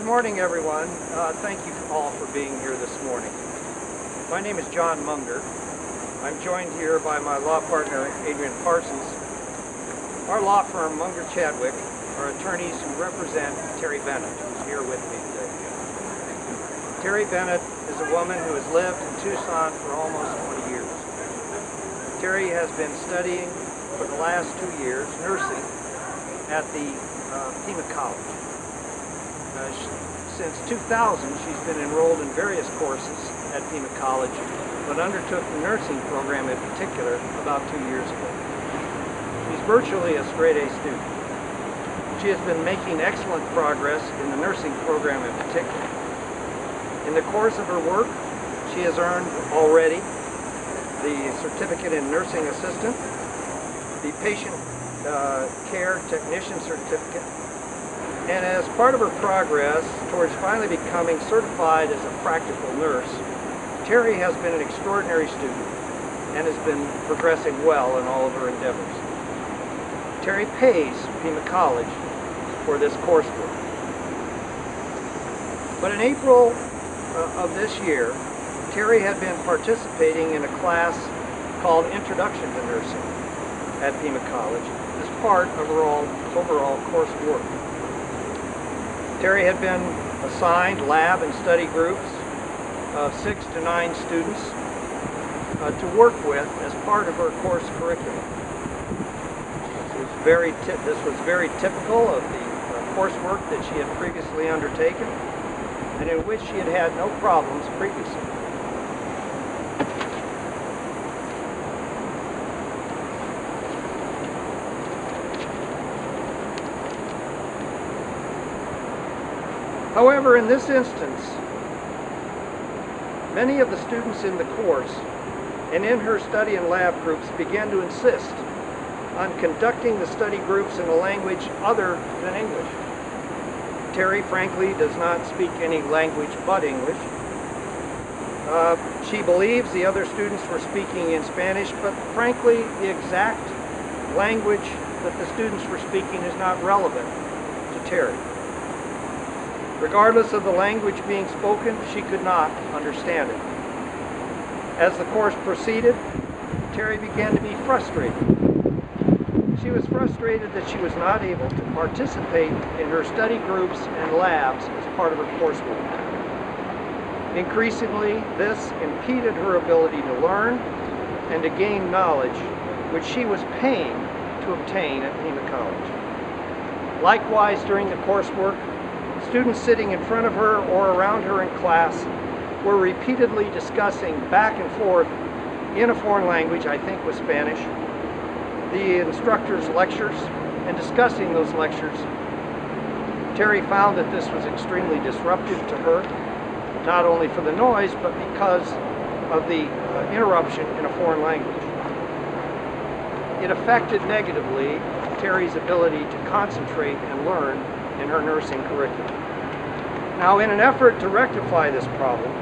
Good morning, everyone. Thank you all for being here this morning. My name is John Munger. I'm joined here by my law partner, Adrian Parsons. Our law firm, Munger Chadwick, are attorneys who represent Terry Bennett, who's here with me today. Terry Bennett is a woman who has lived in Tucson for almost 20 years. Terry has been studying for the last 2 years nursing at the Pima College. Since 2000, she's been enrolled in various courses at Pima College, but undertook the nursing program in particular about 2 years ago. She's virtually a straight-A student. She has been making excellent progress in the nursing program in particular. In the course of her work, she has earned already the Certificate in Nursing Assistant, the Patient Care Technician Certificate, and as part of her progress towards finally becoming certified as a practical nurse, Terry has been an extraordinary student and has been progressing well in all of her endeavors. Terry pays Pima College for this coursework. But in April of this year, Terry had been participating in a class called Introduction to Nursing at Pima College as part of her overall coursework. Terry had been assigned lab and study groups of 6 to 9 students to work with as part of her course curriculum. This was very typical of the coursework that she had previously undertaken and in which she had had no problems previously. However, in this instance, many of the students in the course and in her study and lab groups began to insist on conducting the study groups in a language other than English. Terry, frankly, does not speak any language but English. She believes the other students were speaking in Spanish, but frankly, the exact language that the students were speaking is not relevant to Terry. Regardless of the language being spoken, she could not understand it. As the course proceeded, Terry began to be frustrated. She was frustrated that she was not able to participate in her study groups and labs as part of her coursework. Increasingly, this impeded her ability to learn and to gain knowledge, which she was paying to obtain at Pima College. Likewise, during the coursework, students sitting in front of her or around her in class were repeatedly discussing back and forth in a foreign language, I think was Spanish, the instructor's lectures and discussing those lectures. Terry found that this was extremely disruptive to her, not only for the noise, but because of the interruption in a foreign language. It affected negatively Terry's ability to concentrate and learn in her nursing curriculum. Now, in an effort to rectify this problem,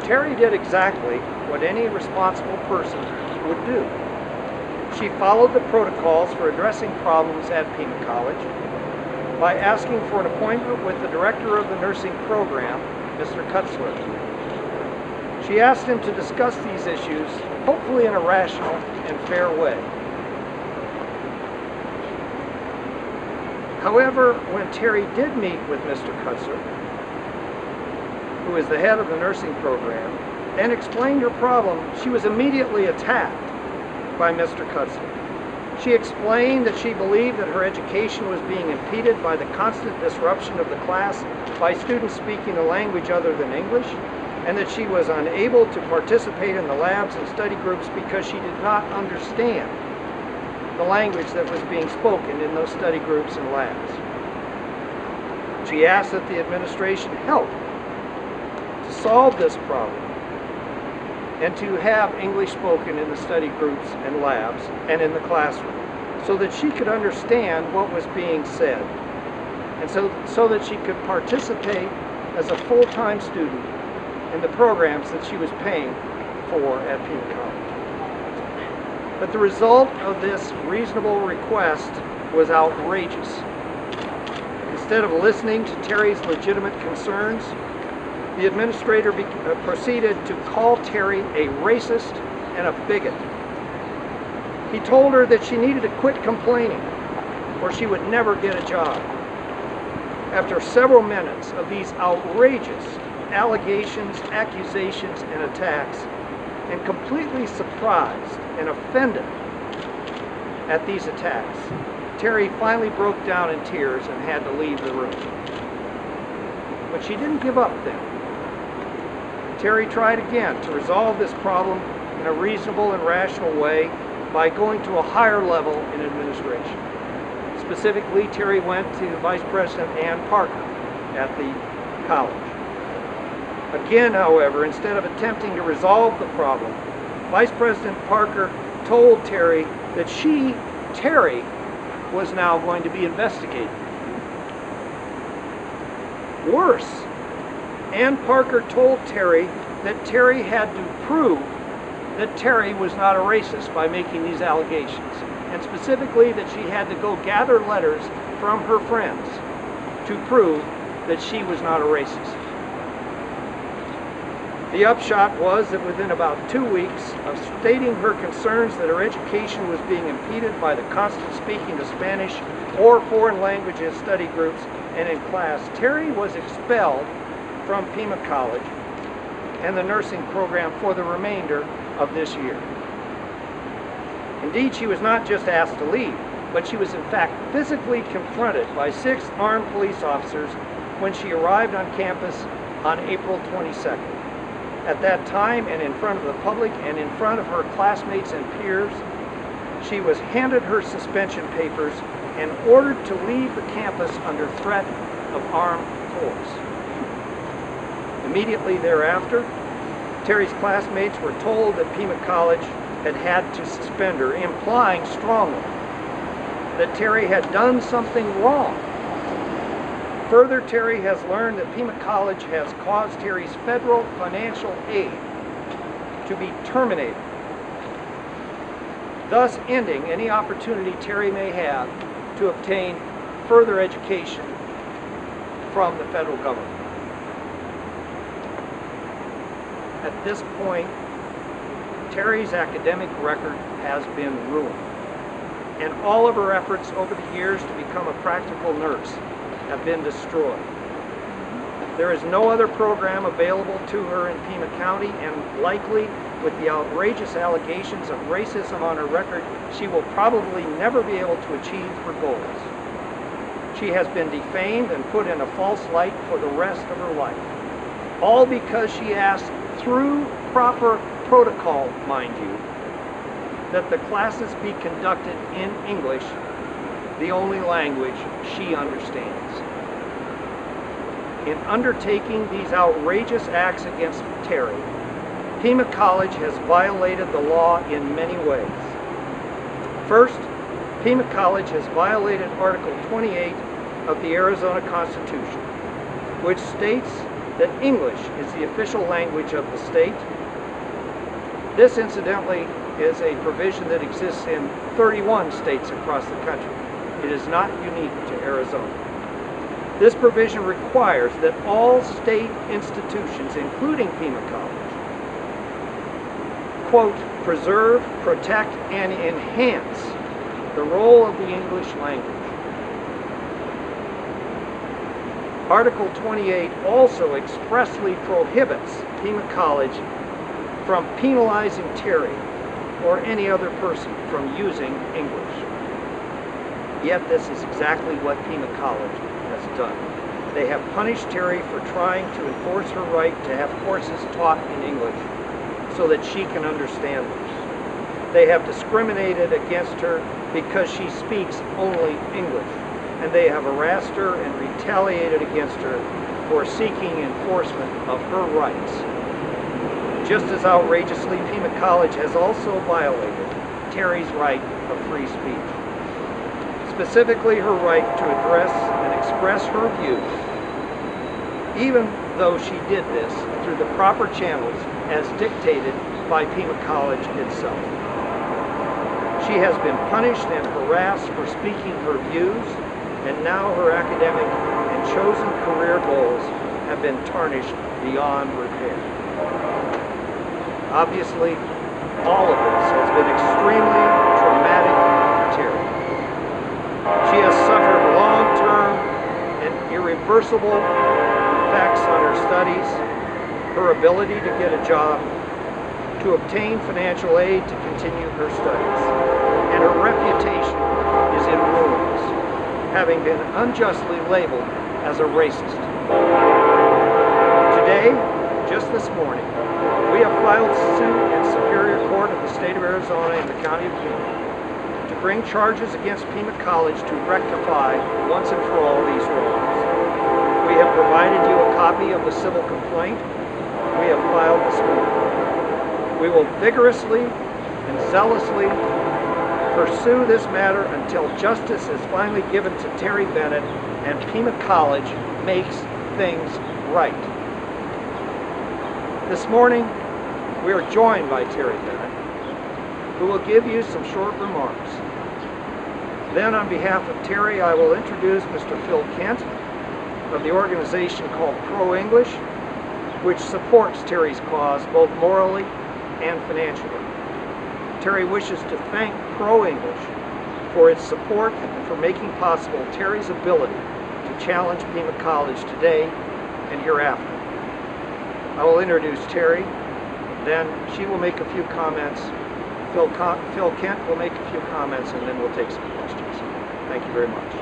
Terry did exactly what any responsible person would do. She followed the protocols for addressing problems at Pima College by asking for an appointment with the director of the nursing program, Mr. Kutzler. She asked him to discuss these issues, hopefully in a rational and fair way. However, when Terry did meet with Mr. Kutzler, who is the head of the nursing program, and explained her problem, she was immediately attacked by Mr. Kutzler. She explained that she believed that her education was being impeded by the constant disruption of the class by students speaking a language other than English, and that she was unable to participate in the labs and study groups because she did not understand the language that was being spoken in those study groups and labs. She asked that the administration help to solve this problem and to have English spoken in the study groups and labs and in the classroom so that she could understand what was being said and so that she could participate as a full-time student in the programs that she was paying for at Pima College. But the result of this reasonable request was outrageous. Instead of listening to Terry's legitimate concerns, the administrator proceeded to call Terry a racist and a bigot. He told her that she needed to quit complaining or she would never get a job. After several minutes of these outrageous allegations, accusations, and attacks, and completely surprised and offended at these attacks, Terry finally broke down in tears and had to leave the room. But she didn't give up then. Terry tried again to resolve this problem in a reasonable and rational way by going to a higher level in administration. Specifically, Terry went to Vice President Ann Parker at the college. Again, however, instead of attempting to resolve the problem, Vice President Parker told Terry that Terry, was now going to be investigated. Worse, Ann Parker told Terry that Terry had to prove that Terry was not a racist by making these allegations, and specifically that she had to go gather letters from her friends to prove that she was not a racist. The upshot was that within about 2 weeks of stating her concerns that her education was being impeded by the constant speaking of Spanish or foreign languages study groups and in class, Terry was expelled from Pima College and the nursing program for the remainder of this year. Indeed, she was not just asked to leave, but she was in fact physically confronted by 6 armed police officers when she arrived on campus on April 22nd. At that time, and in front of the public and in front of her classmates and peers, she was handed her suspension papers and ordered to leave the campus under threat of armed force. Immediately thereafter, Terry's classmates were told that Pima College had to suspend her, implying strongly that Terry had done something wrong. Further, Terry has learned that Pima College has caused Terry's federal financial aid to be terminated, thus ending any opportunity Terry may have to obtain further education from the federal government. At this point, Terry's academic record has been ruined, and all of her efforts over the years to become a practical nurse have been destroyed. There is no other program available to her in Pima County, and likely, with the outrageous allegations of racism on her record, she will probably never be able to achieve her goals. She has been defamed and put in a false light for the rest of her life, all because she asked, through proper protocol, mind you, that the classes be conducted in English, the only language she understands. In undertaking these outrageous acts against Terry, Pima College has violated the law in many ways. First, Pima College has violated Article 28 of the Arizona Constitution, which states that English is the official language of the state. This, incidentally, is a provision that exists in 31 states across the country. It is not unique to Arizona. This provision requires that all state institutions, including Pima College, quote, preserve, protect, and enhance the role of the English language. Article 28 also expressly prohibits Pima College from penalizing Terry or any other person from using English. Yet this is exactly what Pima College has done. They have punished Terry for trying to enforce her right to have courses taught in English so that she can understand them. They have discriminated against her because she speaks only English, and they have harassed her and retaliated against her for seeking enforcement of her rights. Just as outrageously, Pima College has also violated Terry's right of free speech, specifically her right to address and express her views, even though she did this through the proper channels as dictated by Pima College itself. She has been punished and harassed for speaking her views, and now her academic chosen career goals have been tarnished beyond repair. Obviously, all of this has been extremely traumatic for Terry. She has suffered long-term and irreversible effects on her studies, her ability to get a job, to obtain financial aid to continue her studies, and her reputation is in ruins, having been unjustly labeled as a racist. Today, just this morning, we have filed suit in Superior Court of the State of Arizona in the County of Pima to bring charges against Pima College to rectify once and for all these wrongs. We have provided you a copy of the civil complaint we have filed this morning. We will vigorously and zealously pursue this matter until justice is finally given to Terry Bennett and Pima College makes things right. This morning, we are joined by Terry Bennett, who will give you some short remarks. Then, on behalf of Terry, I will introduce Mr. Phil Kent of the organization called Pro English, which supports Terry's cause both morally and financially. Terry wishes to thank Pro English for its support and for making possible Terry's ability to challenge Pima College today and hereafter. I will introduce Terry, then she will make a few comments. Phil Kent will make a few comments, and then we'll take some questions. Thank you very much.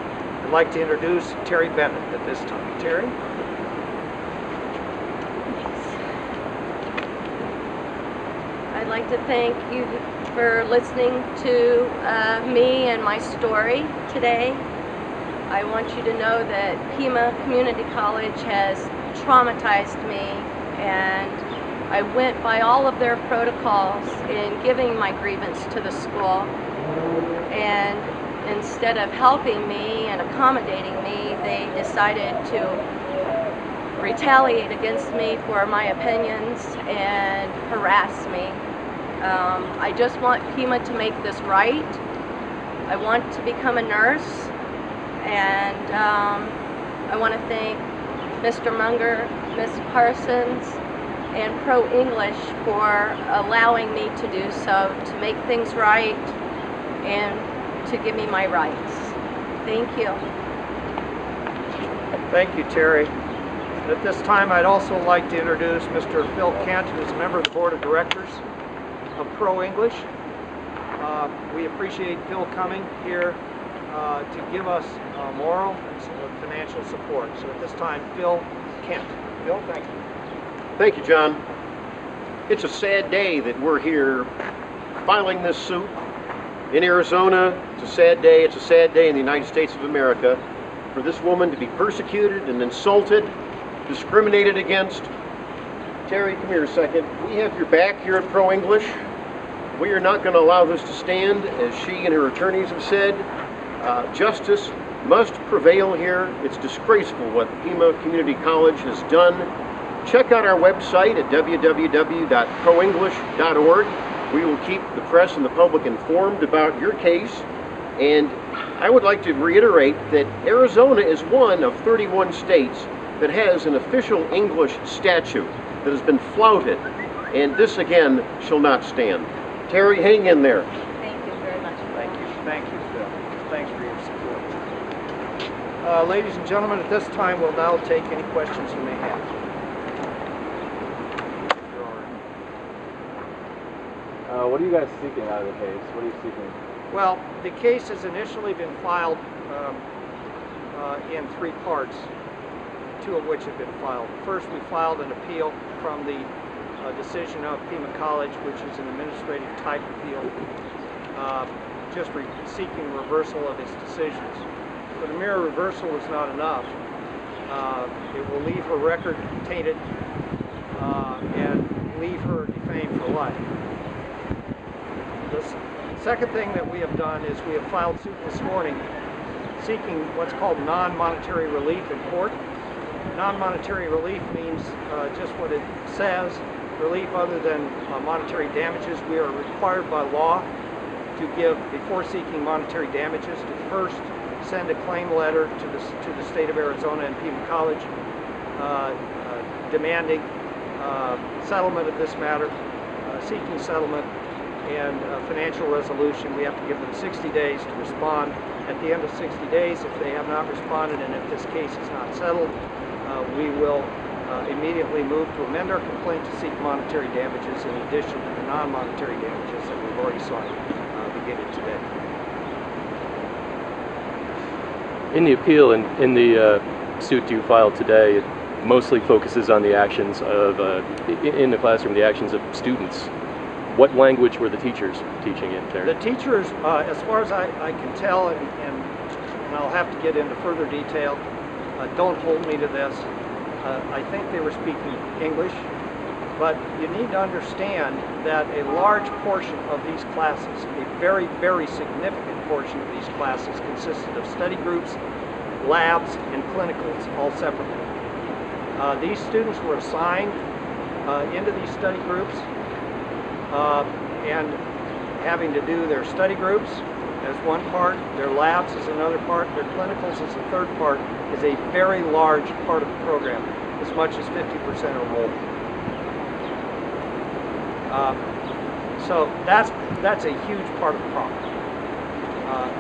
I'd like to introduce Terry Bennett at this time. Terry? I'd like to thank you for listening to me and my story today. I want you to know that Pima Community College has traumatized me, and I went by all of their protocols in giving my grievance to the school, and instead of helping me and accommodating me, they decided to retaliate against me for my opinions and harass me. I just want Pima to make this right. I want to become a nurse, and I want to thank Mr. Munger, Ms. Parsons, and Pro English for allowing me to do so, to make things right and to give me my rights. Thank you. Thank you, Terry. At this time, I'd also like to introduce Mr. Phil Kent, who is a member of the Board of Directors of Pro English. We appreciate Phil coming here to give us moral and financial support. So at this time, Phil Kent. Phil, thank you. Thank you, John. It's a sad day that we're here filing this suit in Arizona. It's a sad day. It's a sad day in the United States of America for this woman to be persecuted and insulted, discriminated against. Terry, come here a second. We have your back here at Pro English. We are not going to allow this to stand. As she and her attorneys have said, justice must prevail here. It's disgraceful what Pima Community College has done. Check out our website at www.proenglish.org. We will keep the press and the public informed about your case. And I would like to reiterate that Arizona is one of 31 states that has an official English statute that has been flouted, and this again shall not stand. Terry, hang in there. Thank you very much. Thank you, Phil. Thanks for your support. Ladies and gentlemen, at this time, we'll now take any questions you may have. What are you guys seeking out of the case? What are you seeking? Well, the case has initially been filed in 3 parts, 2 of which have been filed. First, we filed an appeal from the decision of Pima College, which is an administrative type appeal, just seeking reversal of its decisions. But a mere reversal is not enough. It will leave her record tainted and leave her defamed for life. The second thing that we have done is we have filed suit this morning seeking what's called non-monetary relief in court. Non-monetary relief means just what it says, relief other than monetary damages. We are required by law to give, before seeking monetary damages, to first send a claim letter to the state of Arizona and Pima College demanding settlement of this matter, seeking settlement and financial resolution. We have to give them 60 days to respond. At the end of 60 days, if they have not responded and if this case is not settled, we will immediately move to amend our complaint to seek monetary damages in addition to the non-monetary damages that we've already sought beginning today. In the appeal and in the suit you filed today, it mostly focuses on the actions of, in the classroom, the actions of students. What language were the teachers teaching in, Terry? The teachers, as far as I can tell, and I'll have to get into further detail, don't hold me to this. I think they were speaking English, but you need to understand that a large portion of these classes, a very, very significant portion of these classes consisted of study groups, labs, and clinicals, all separately. These students were assigned into these study groups and having to do their study groups as one part, their labs as another part, their clinicals as a third part, is a very large part of the program, as much as 50% or more. So that's a huge part of the problem.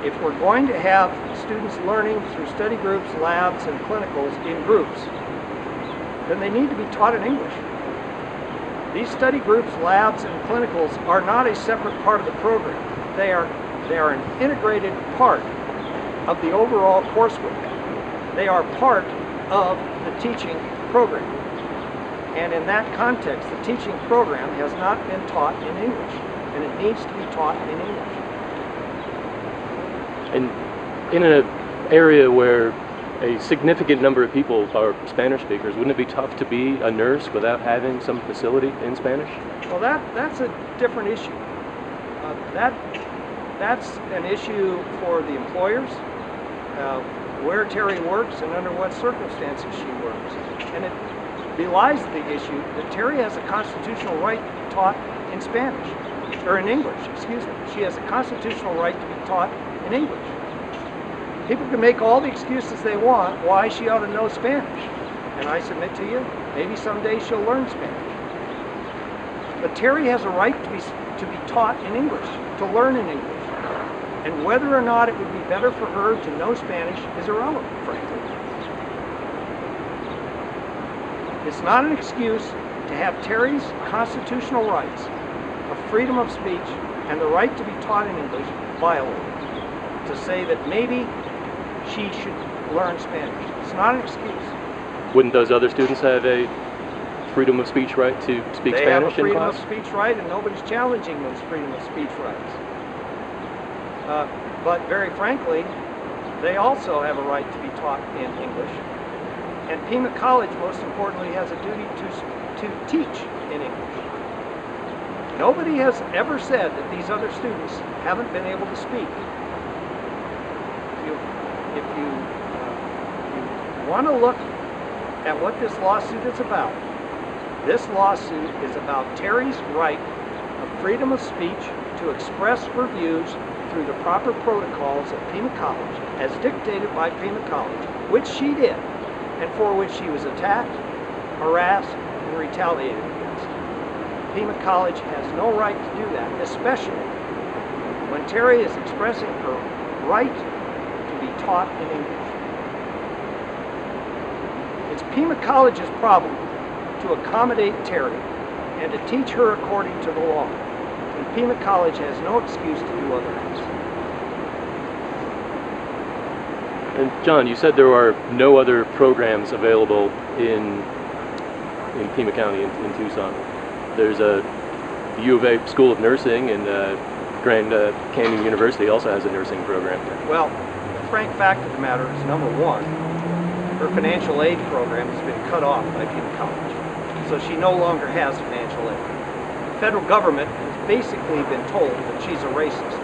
If we're going to have students learning through study groups, labs, and clinicals in groups, then they need to be taught in English. These study groups, labs, and clinicals are not a separate part of the program. They are an integrated part of the overall coursework. They are part of the teaching program. And in that context, the teaching program has not been taught in English, and it needs to be taught in English. And in an area where a significant number of people are Spanish speakers, wouldn't it be tough to be a nurse without having some facility in Spanish? Well, that's a different issue. That's an issue for the employers, where Terry works and under what circumstances she works. And it belies the issue that Terry has a constitutional right to be taught in Spanish, or in English, excuse me. She has a constitutional right to be taught in English. People can make all the excuses they want why she ought to know Spanish. And I submit to you, maybe someday she'll learn Spanish. But Terry has a right to be taught in English, to learn in English. And whether or not it would be better for her to know Spanish is irrelevant, frankly. It's not an excuse to have Terry's constitutional rights of freedom of speech and the right to be taught in English violated, to say that maybe she should learn Spanish. It's not an excuse. Wouldn't those other students have a freedom of speech right to speak They Spanish have a freedom in of class? speech right, and nobody's challenging those freedom of speech rights. But very frankly, they also have a right to be taught in English. And Pima College, most importantly, has a duty to teach in English. Nobody has ever said that these other students haven't been able to speak. If you want to look at what this lawsuit is about, this lawsuit is about Terry's right of freedom of speech to express her views through the proper protocols at Pima College, as dictated by Pima College, which she did, and for which she was attacked, harassed, and retaliated against. Pima College has no right to do that, especially when Terry is expressing her right to be taught in English. It's Pima College's problem to accommodate Terry and to teach her according to the law. And Pima College has no excuse to do otherwise. And John, you said there are no other programs available in Pima County, in Tucson. There's a U of A School of Nursing, and Grand Canyon University also has a nursing program. Well, the frank fact of the matter is, number one, her financial aid program has been cut off by Pima College. So she no longer has financial aid. The federal government has basically been told that she's a racist,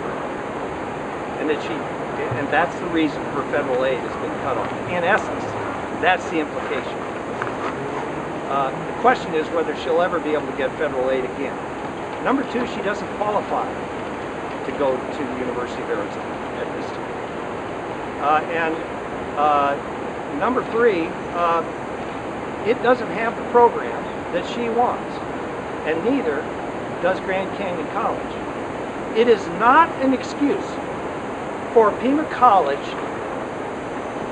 and that's the reason her federal aid has been cut off. In essence, that's the implication. The question is whether she'll ever be able to get federal aid again. Number two, she doesn't qualify to go to the University of Arizona at this time. And number three, it doesn't have the program that she wants, and neither does Grand Canyon College. It is not an excuse for Pima College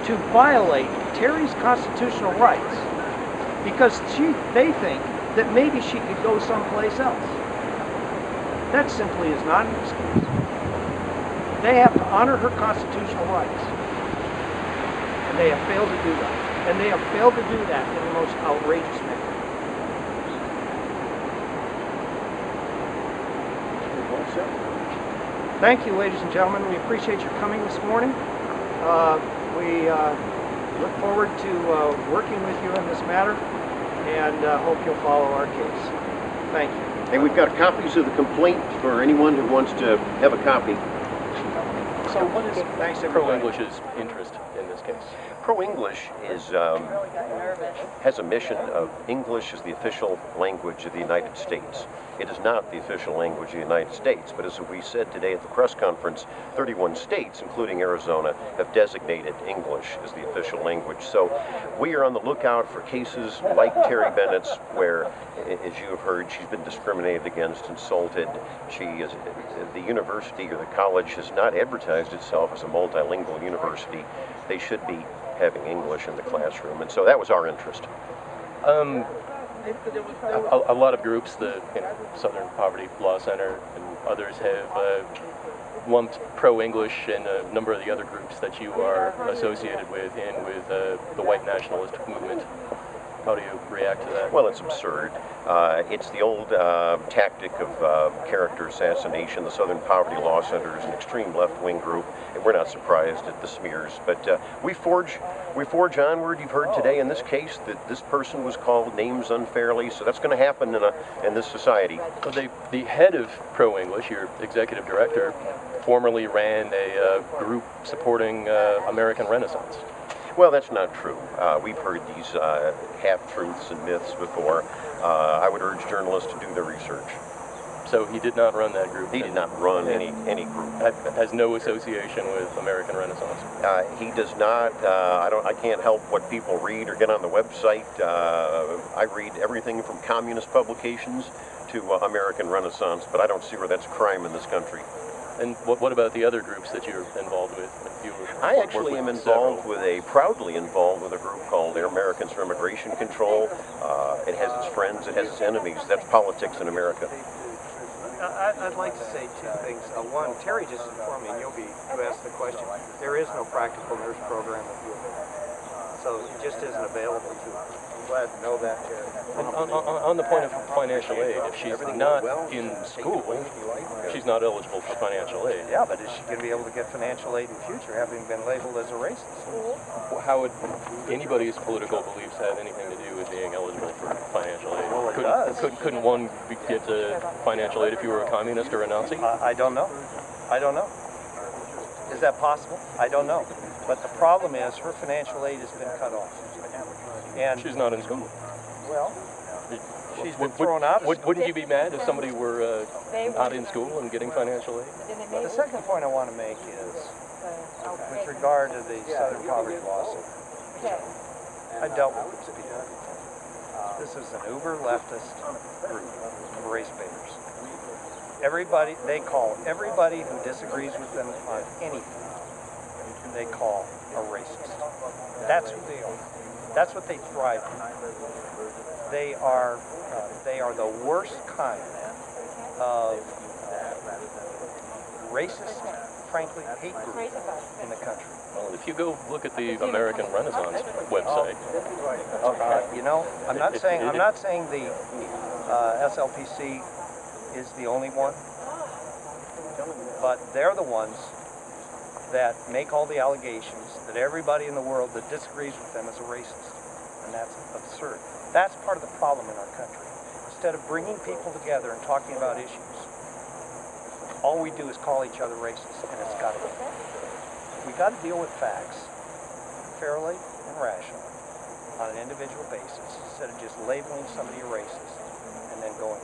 to violate Terry's constitutional rights because they think that maybe she could go someplace else. That simply is not an excuse. They have to honor her constitutional rights. And they have failed to do that. And they have failed to do that in the most outrageous manner. Thank you, ladies and gentlemen. We appreciate your coming this morning. We look forward to working with you on this matter and hope you'll follow our case. Thank you. And we've got copies of the complaint for anyone who wants to have a copy. So what is Thanks, everybody. Pro-English's interest in this case? Pro-English has a mission of English as the official language of the United States. It is not the official language of the United States, but as we said today at the press conference, 31 states, including Arizona, have designated English as the official language. So we are on the lookout for cases like Terry Bennett's, where, as you have heard, she's been discriminated against, insulted. The university or the college has not advertised itself as a multilingual university. They should be having English in the classroom, and so that was our interest. A lot of groups, the Southern Poverty Law Center and others, have lumped pro-English and a number of the other groups that you are associated with in with the white nationalist movement. How do you react to that? Well, it's absurd. It's the old tactic of character assassination. The Southern Poverty Law Center is an extreme left-wing group, and we're not surprised at the smears. But we forge onward. You've heard today in this case that this person was called names unfairly, so that's going to happen in this society. So the head of Pro-English, your executive director, formerly ran a group supporting American Renaissance. Well, that's not true. We've heard these half-truths and myths before. I would urge journalists to do their research. So he did not run that group? He did not run any group. Has no association with American Renaissance? He does not. I can't help what people read or get on the website. I read everything from communist publications to American Renaissance, but I don't see where that's crime in this country. And what about the other groups that you're involved with? I actually am proudly involved with a group called Americans for Immigration Control. It has its friends, it has its enemies. That's politics in America. I'd like to say two things. One, Terry just informed me, and you asked the question, there is no practical nurse program at U of A. So it just isn't available to her. I'm glad to know that, Terry. On the point of financial aid, if she's not in school, she's not eligible for financial aid. Yeah, but is she going to be able to get financial aid in the future, having been labeled as a racist? How would anybody's political beliefs have anything to do with being eligible for financial aid? Well, it does. Couldn't one get financial aid if you were a communist or a Nazi? I don't know. I don't know. Is that possible? I don't know. But the problem is her financial aid has been cut off. And she's not in school. Well, she's been thrown out of school. Wouldn't you be mad if somebody were not in school and getting financial aid? The second point I want to make is, with regard to the Southern Poverty Law Center, I dealt with these people. This is an uber leftist group of race baiters. They call everybody who disagrees with them on anything, they call a racist. That's who they are. That's what they thrive on. They are the worst kind of racist, frankly, hate group in the country. Well, if you go look at the American Renaissance website, I'm not saying the SLPC is the only one, but they're the ones that make all the allegations that everybody in the world that disagrees with them is a racist, and that's absurd. That's part of the problem in our country. Instead of bringing people together and talking about issues, all we do is call each other racist, and it's got to go. We got to deal with facts fairly and rationally on an individual basis instead of just labeling somebody a racist and then going.